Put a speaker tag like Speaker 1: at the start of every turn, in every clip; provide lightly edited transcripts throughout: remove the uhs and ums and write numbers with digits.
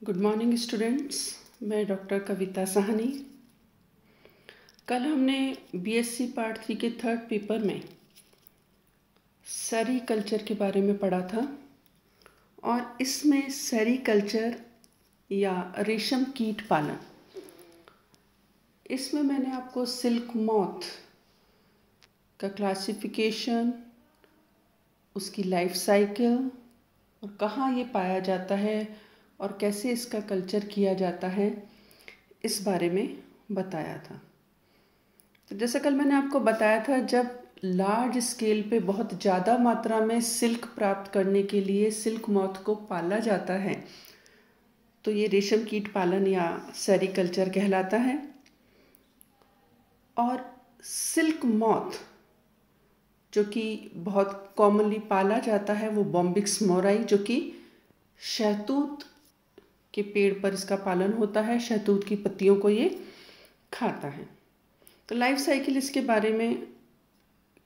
Speaker 1: Good morning students. मैं doctor कविता साहनी। कल हमने बीएससी पार्ट 3 के थर्ड पेपर में सेरीकल्चर के बारे में पढ़ा था और इसमें सेरीकल्चर या रेशम कीट पालन, इसमें मैंने आपको सिल्क मॉथ का क्लासिफिकेशन, उसकी लाइफ साइकिल और कहाँ ये पाया जाता है और कैसे इसका कल्चर किया जाता है, इस बारे में बताया था। तो जैसा कल मैंने आपको बताया था, जब लार्ज स्केल पे बहुत ज़्यादा मात्रा में सिल्क प्राप्त करने के लिए सिल्क मॉथ को पाला जाता है तो ये रेशम कीट पालन या सेरीकल्चर कहलाता है। और सिल्क मॉथ जो कि बहुत कॉमनली पाला जाता है वो बॉम्बिक्स मोराई, जो कि शहतूत के पेड़ पर इसका पालन होता है। शहतूत की पत्तियों को ये खाता है। तो लाइफ साइकिल इसके बारे में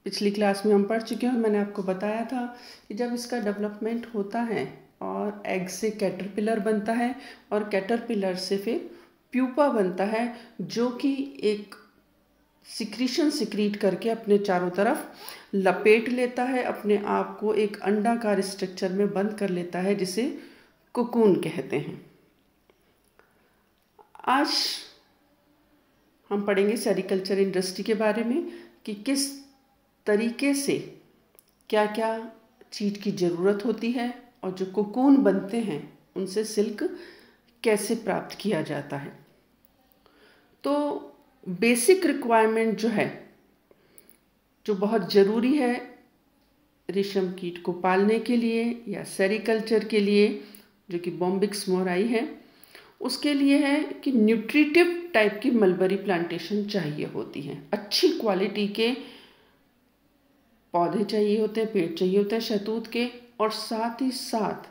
Speaker 1: पिछली क्लास में हम पढ़ चुके हैं और मैंने आपको बताया था कि जब इसका डेवलपमेंट होता है और एग से कैटरपिलर बनता है और कैटरपिलर से फिर प्यूपा बनता है, जो कि एक सिक्रीशन सिक्रीट करके अपने चारों तरफ लपेट लेता है, अपने आप को एक अंडाकार स्ट्रक्चर में बंद कर लेता है, जिसे कोकून कहते हैं। आज हम पढ़ेंगे सेरीकल्चर इंडस्ट्री के बारे में कि किस तरीके से क्या क्या चीज़ की ज़रूरत होती है और जो कोकून बनते हैं उनसे सिल्क कैसे प्राप्त किया जाता है। तो बेसिक रिक्वायरमेंट जो है, जो बहुत ज़रूरी है रेशम कीट को पालने के लिए या सेरीकल्चर के लिए, जो कि बॉम्बिक्स मोराई है, उसके लिए है कि न्यूट्रिटिव टाइप की मलबरी प्लांटेशन चाहिए होती है। अच्छी क्वालिटी के पौधे चाहिए होते हैं, पेड़ चाहिए होते हैं शहतूत के, और साथ ही साथ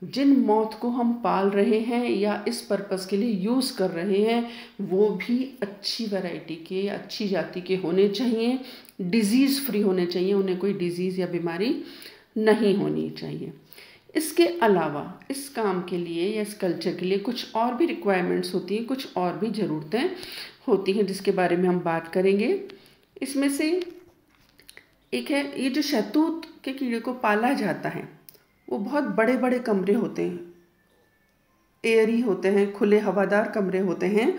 Speaker 1: जिन मॉथ को हम पाल रहे हैं या इस पर्पस के लिए यूज़ कर रहे हैं वो भी अच्छी वैरायटी के, अच्छी जाति के होने चाहिए, डिजीज़ फ्री होने चाहिए, उन्हें कोई डिजीज़ या बीमारी नहीं होनी चाहिए। इसके अलावा इस काम के लिए या इस कल्चर के लिए कुछ और भी रिक्वायरमेंट्स होती हैं, कुछ और भी ज़रूरतें होती हैं, जिसके बारे में हम बात करेंगे। इसमें से एक है, ये जो शहतूत के कीड़े को पाला जाता है वो बहुत बड़े बड़े कमरे होते हैं, एयरी होते हैं, खुले हवादार कमरे होते हैं,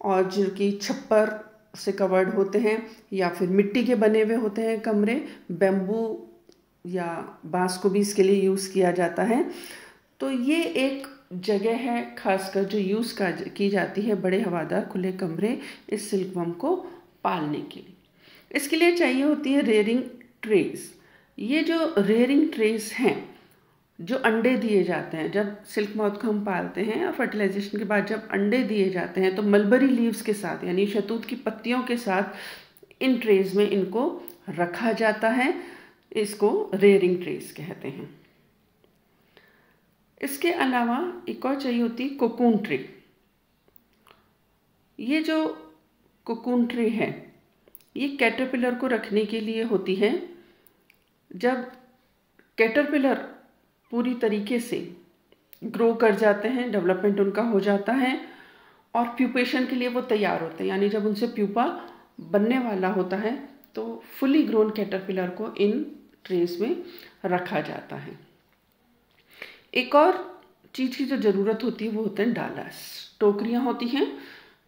Speaker 1: और जो कि छप्पर से कवर्ड होते हैं या फिर मिट्टी के बने हुए होते हैं कमरे। बैम्बू या बांस को भी इसके लिए यूज़ किया जाता है। तो ये एक जगह है खासकर जो यूज़ की जाती है बड़े हवादार खुले कमरे इस सिल्कवर्म को पालने के लिए। इसके लिए चाहिए होती है रेयरिंग ट्रेज। ये जो रेयरिंग ट्रेज हैं, जो अंडे दिए जाते हैं जब सिल्क मॉथ को हम पालते हैं और फर्टिलाइजेशन के बाद जब अंडे दिए जाते हैं तो मलबरी लीव्स के साथ यानी शहतूत की पत्तियों के साथ इन ट्रेज में इनको रखा जाता है। इसको रेयरिंग ट्रेज कहते हैं। इसके अलावा एक और चाहिए होती है कोकून ट्रे। ये जो कोकून ट्रे है ये कैटरपिलर को रखने के लिए होती है। जब कैटरपिलर पूरी तरीके से ग्रो कर जाते हैं, डेवलपमेंट उनका हो जाता है और प्यूपेशन के लिए वो तैयार होते हैं, यानी जब उनसे प्यूपा बनने वाला होता है तो फुली ग्रोन कैटरपिलर को इन ट्रेस में रखा जाता है। एक और चीज़ की जो ज़रूरत होती है वो होते हैं डालास, टोकरियाँ होती हैं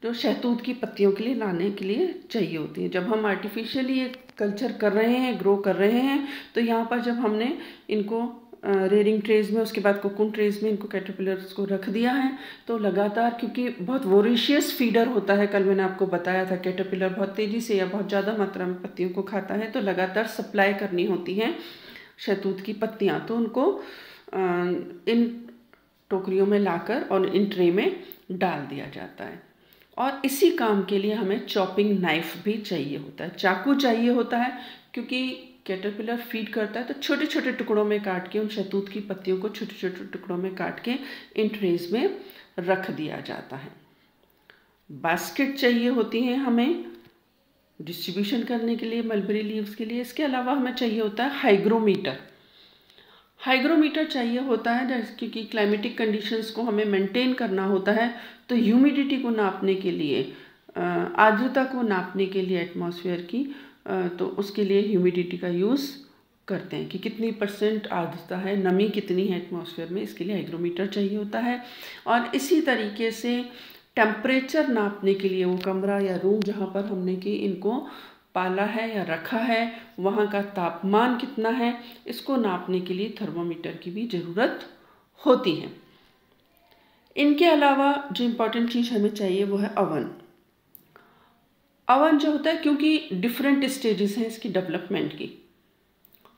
Speaker 1: जो शहतूत की पत्तियों के लिए लाने के लिए चाहिए होती हैं। जब हम आर्टिफिशियली ये कल्चर कर रहे हैं, ग्रो कर रहे हैं, तो यहाँ पर जब हमने इनको रेयरिंग ट्रेज में, उसके बाद कोकून ट्रेज में इनको कैटरपिलर्स को रख दिया है, तो लगातार, क्योंकि बहुत वोरेशियस फीडर होता है, कल मैंने आपको बताया था कैटरपिलर बहुत तेज़ी से या बहुत ज़्यादा मात्रा में पत्तियों को खाता है, तो लगातार सप्लाई करनी होती है शहतूत की पत्तियाँ। तो उनको इन टोकरियों में लाकर और इन ट्रे में डाल दिया जाता है। और इसी काम के लिए हमें चॉपिंग नाइफ भी चाहिए होता है, चाकू चाहिए होता है, क्योंकि कैटरपिलर फीड करता है तो छोटे छोटे टुकड़ों में काट के उन शहतूत की पत्तियों को छोटे छोटे टुकड़ों में काट के इन ट्रेज में रख दिया जाता है। बास्केट चाहिए होती हैं हमें डिस्ट्रीब्यूशन करने के लिए मलबरी लीव्स के लिए। इसके अलावा हमें चाहिए होता है हाइग्रोमीटर। हाइग्रोमीटर चाहिए होता है जैसे क्योंकि क्लाइमेटिक कंडीशंस को हमें मेंटेन करना होता है, तो ह्यूमिडिटी को नापने के लिए, आर्द्रता को नापने के लिए एटमॉस्फेयर की, तो उसके लिए ह्यूमिडिटी का यूज़ करते हैं कि कितनी % आर्द्रता है, नमी कितनी है एटमॉस्फेयर में, इसके लिए हाइग्रोमीटर चाहिए होता है। और इसी तरीके से टेम्परेचर नापने के लिए वो कमरा या रूम जहाँ पर हमने कि इनको पाला है या रखा है वहाँ का तापमान कितना है, इसको नापने के लिए थर्मोमीटर की भी ज़रूरत होती है। इनके अलावा जो इम्पोर्टेंट चीज़ हमें चाहिए वो है अवन। अवन जो होता है, क्योंकि डिफरेंट स्टेजेस हैं इसकी डेवलपमेंट की,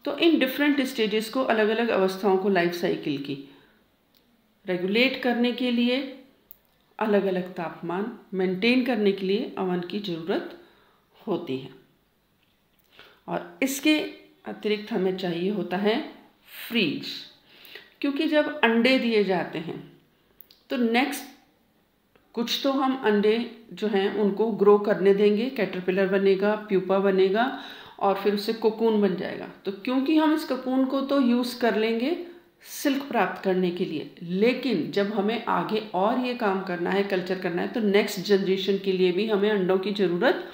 Speaker 1: तो इन डिफरेंट स्टेजेस को, अलग अलग अवस्थाओं को लाइफ साइकिल की रेगुलेट करने के लिए, अलग अलग तापमान मेंटेन करने के लिए अवन की ज़रूरत होती है। और इसके अतिरिक्त हमें चाहिए होता है फ्रीज, क्योंकि जब अंडे दिए जाते हैं तो नेक्स्ट कुछ तो हम अंडे जो हैं उनको ग्रो करने देंगे, कैटरपिलर बनेगा, प्यूपा बनेगा और फिर उससे कोकून बन जाएगा। तो क्योंकि हम इस कोकून को तो यूज़ कर लेंगे सिल्क प्राप्त करने के लिए, लेकिन जब हमें आगे और ये काम करना है, कल्चर करना है, तो नेक्स्ट जनरेशन के लिए भी हमें अंडों की ज़रूरत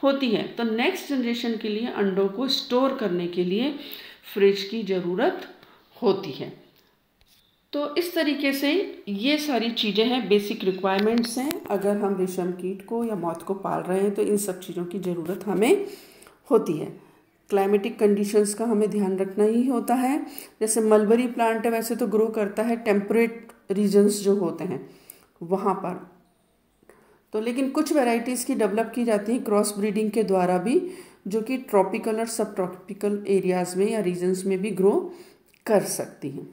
Speaker 1: होती है। तो नेक्स्ट जनरेशन के लिए अंडों को स्टोर करने के लिए फ्रिज की ज़रूरत होती है। तो इस तरीके से ये सारी चीज़ें हैं, बेसिक रिक्वायरमेंट्स हैं। अगर हम रेशम कीट को या मौत को पाल रहे हैं तो इन सब चीज़ों की ज़रूरत हमें होती है। क्लाइमेटिक कंडीशंस का हमें ध्यान रखना ही होता है। जैसे मलबरी प्लांट है, वैसे तो ग्रो करता है टेम्परेट रीजन्स जो होते हैं वहाँ पर, तो लेकिन कुछ वैरायटीज़ की डेवलप की जाती है क्रॉस ब्रीडिंग के द्वारा भी, जो कि ट्रॉपिकल और सब ट्रॉपिकल एरियाज़ में या रीजन्स में भी ग्रो कर सकती हैं।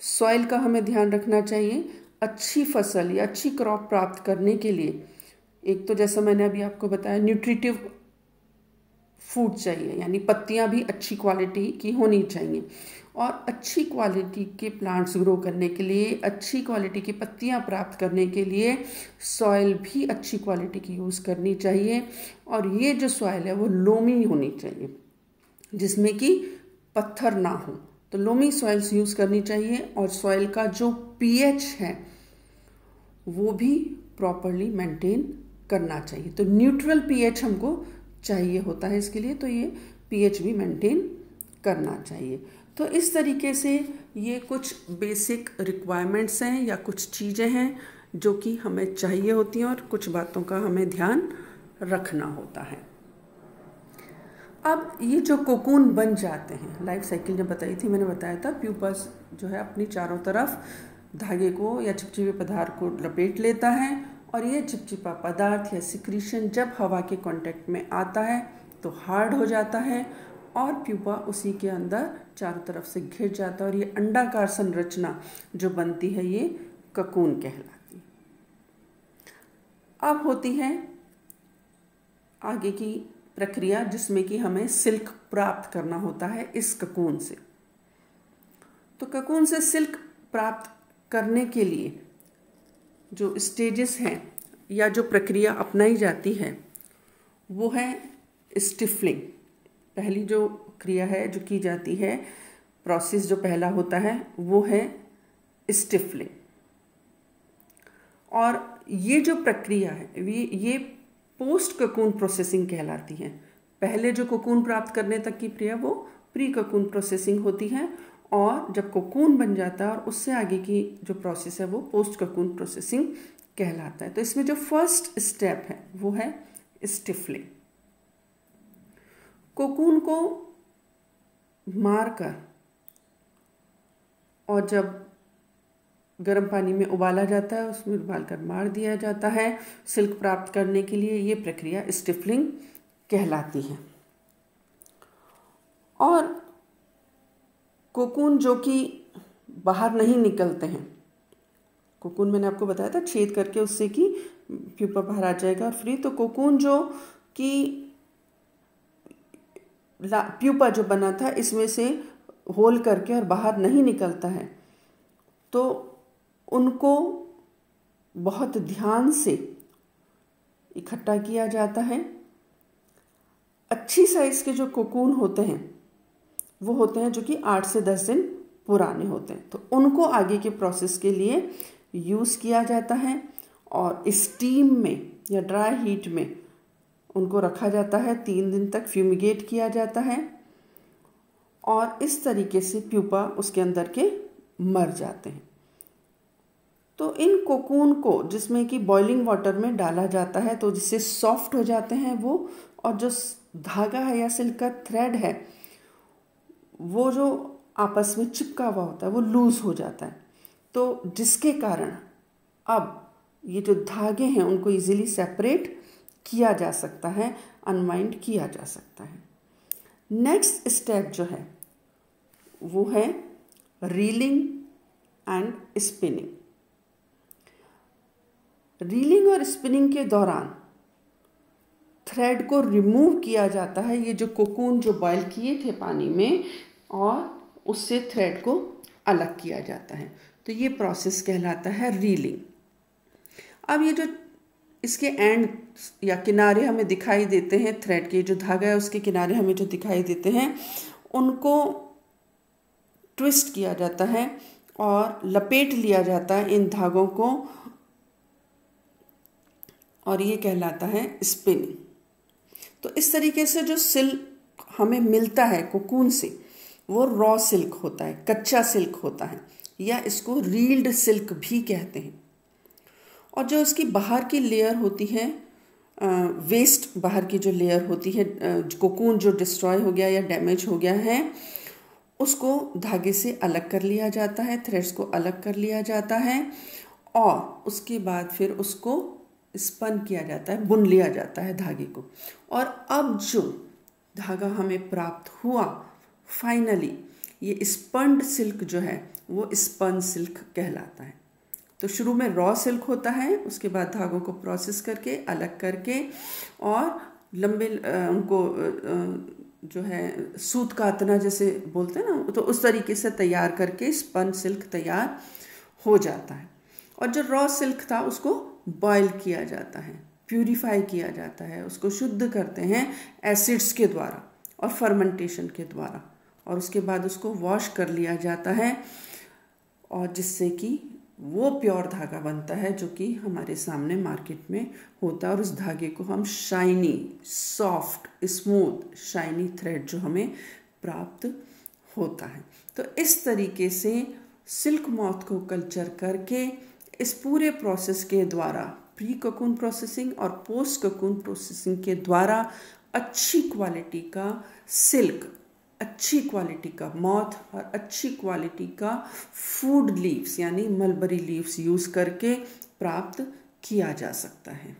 Speaker 1: सॉइल का हमें ध्यान रखना चाहिए। अच्छी फसल या अच्छी क्रॉप प्राप्त करने के लिए एक तो जैसा मैंने अभी आपको बताया न्यूट्रिटिव फूड चाहिए, यानी पत्तियां भी अच्छी क्वालिटी की होनी चाहिए। और अच्छी क्वालिटी के प्लांट्स ग्रो करने के लिए, अच्छी क्वालिटी की पत्तियां प्राप्त करने के लिए सॉइल भी अच्छी क्वालिटी की यूज़ करनी चाहिए। और ये जो सॉइल है वो लोमी होनी चाहिए, जिसमें कि पत्थर ना हो, तो लोमी सॉइल्स यूज़ करनी चाहिए। और सॉइल का जो पीएच है वो भी प्रॉपरली मेंटेन करना चाहिए। तो न्यूट्रल पीएच हमको चाहिए होता है इसके लिए, तो ये पीएच भी मेंटेन करना चाहिए। तो इस तरीके से ये कुछ बेसिक रिक्वायरमेंट्स हैं या कुछ चीज़ें हैं जो कि हमें चाहिए होती हैं और कुछ बातों का हमें ध्यान रखना होता है। अब ये जो कोकून बन जाते हैं, लाइफ साइकिल जब बताई थी मैंने, बताया था प्यूपस जो है अपनी चारों तरफ धागे को या चिपचिपे पदार्थ को लपेट लेता है, और ये चिपचिपा पदार्थ या सिक्रीशन जब हवा के कांटेक्ट में आता है तो हार्ड हो जाता है और प्यूपा उसी के अंदर चारों तरफ से घिर जाता है, और ये अंडाकार संरचना जो बनती है ये कोकून कहलाती है। अब होती है आगे की प्रक्रिया जिसमें कि हमें सिल्क प्राप्त करना होता है इस कोकून से। तो कोकून से सिल्क प्राप्त करने के लिए जो स्टेजेस हैं या जो प्रक्रिया अपनाई जाती है वो है स्टिफलिंग। पहली जो क्रिया है जो की जाती है, प्रोसेस जो पहला होता है वो है स्टिफलिंग। और ये जो प्रक्रिया है ये पोस्ट कोकून प्रोसेसिंग कहलाती है। पहले जो कोकून प्राप्त करने तक की क्रिया वो प्री कोकून प्रोसेसिंग होती है, और जब कोकून बन जाता है और उससे आगे की जो प्रोसेस है वो पोस्ट कोकून प्रोसेसिंग कहलाता है। तो इसमें जो फर्स्ट स्टेप है वो है स्टिफलिंग। कोकून को मारकर और जब गर्म पानी में उबाला जाता है उसमें उबालकर मार दिया जाता है सिल्क प्राप्त करने के लिए, ये प्रक्रिया स्टिफलिंग कहलाती है। और कोकून जो कि बाहर नहीं निकलते हैं, कोकून मैंने आपको बताया था छेद करके उससे कि प्यूपा बाहर आ जाएगा और फ्री। तो कोकून जो कि प्यूपा जो बना था इसमें से होल करके और बाहर नहीं निकलता है, तो उनको बहुत ध्यान से इकट्ठा किया जाता है। अच्छी साइज़ के जो कोकून होते हैं वो होते हैं जो कि 8 से 10 दिन पुराने होते हैं, तो उनको आगे के प्रोसेस के लिए यूज़ किया जाता है और स्टीम में या ड्राई हीट में उनको रखा जाता है। 3 दिन तक फ्यूमिगेट किया जाता है और इस तरीके से प्यूपा उसके अंदर के मर जाते हैं। तो इन कोकून को जिसमें कि बॉइलिंग वाटर में डाला जाता है तो जिससे सॉफ्ट हो जाते हैं वो, और जो धागा है या सिल्क का थ्रेड है वो जो आपस में चिपका हुआ होता है वो लूज़ हो जाता है, तो जिसके कारण अब ये जो धागे हैं उनको इजीली सेपरेट किया जा सकता है, अनवाइंड किया जा सकता है। नेक्स्ट स्टेप जो है वो है रीलिंग एंड स्पिनिंग। रीलिंग और स्पिनिंग के दौरान थ्रेड को रिमूव किया जाता है, ये जो कोकून जो बॉयल किए थे पानी में, और उससे थ्रेड को अलग किया जाता है, तो ये प्रोसेस कहलाता है रीलिंग। अब ये जो इसके एंड या किनारे हमें दिखाई देते हैं, थ्रेड के जो धागा है उसके किनारे हमें जो दिखाई देते हैं उनको ट्विस्ट किया जाता है और लपेट लिया जाता है इन धागों को, और ये कहलाता है स्पिनिंग। तो इस तरीके से जो सिल्क हमें मिलता है कोकून से वो रॉ सिल्क होता है, कच्चा सिल्क होता है, या इसको रील्ड सिल्क भी कहते हैं। और जो इसकी बाहर की लेयर होती है, वेस्ट बाहर की जो लेयर होती है, कोकून जो डिस्ट्रॉय हो गया या डैमेज हो गया है उसको धागे से अलग कर लिया जाता है, थ्रेड्स को अलग कर लिया जाता है, और उसके बाद फिर उसको स्पन किया जाता है, बुन लिया जाता है धागे को। और अब जो धागा हमें प्राप्त हुआ फाइनली, ये स्पन्ड सिल्क जो है वो स्पन सिल्क कहलाता है। तो शुरू में रॉ सिल्क होता है, उसके बाद धागों को प्रोसेस करके अलग करके और लंबे उनको जो है सूत कातना जैसे बोलते हैं ना, तो उस तरीके से तैयार करके स्पन सिल्क तैयार हो जाता है। और जो रॉ सिल्क था उसको बॉयल किया जाता है, प्यूरिफाई किया जाता है, उसको शुद्ध करते हैं एसिड्स के द्वारा और फर्मेंटेशन के द्वारा, और उसके बाद उसको वॉश कर लिया जाता है, और जिससे कि वो प्योर धागा बनता है जो कि हमारे सामने मार्केट में होता है। और उस धागे को हम shiny, soft, smooth, shiny thread जो हमें प्राप्त होता है। तो इस तरीके से सिल्क मॉथ को कल्चर करके इस पूरे प्रोसेस के द्वारा, प्री कोकून प्रोसेसिंग और पोस्ट कोकून प्रोसेसिंग के द्वारा अच्छी क्वालिटी का सिल्क, अच्छी क्वालिटी का मॉथ और अच्छी क्वालिटी का फूड लीव्स यानी मलबरी लीव्स यूज़ करके प्राप्त किया जा सकता है।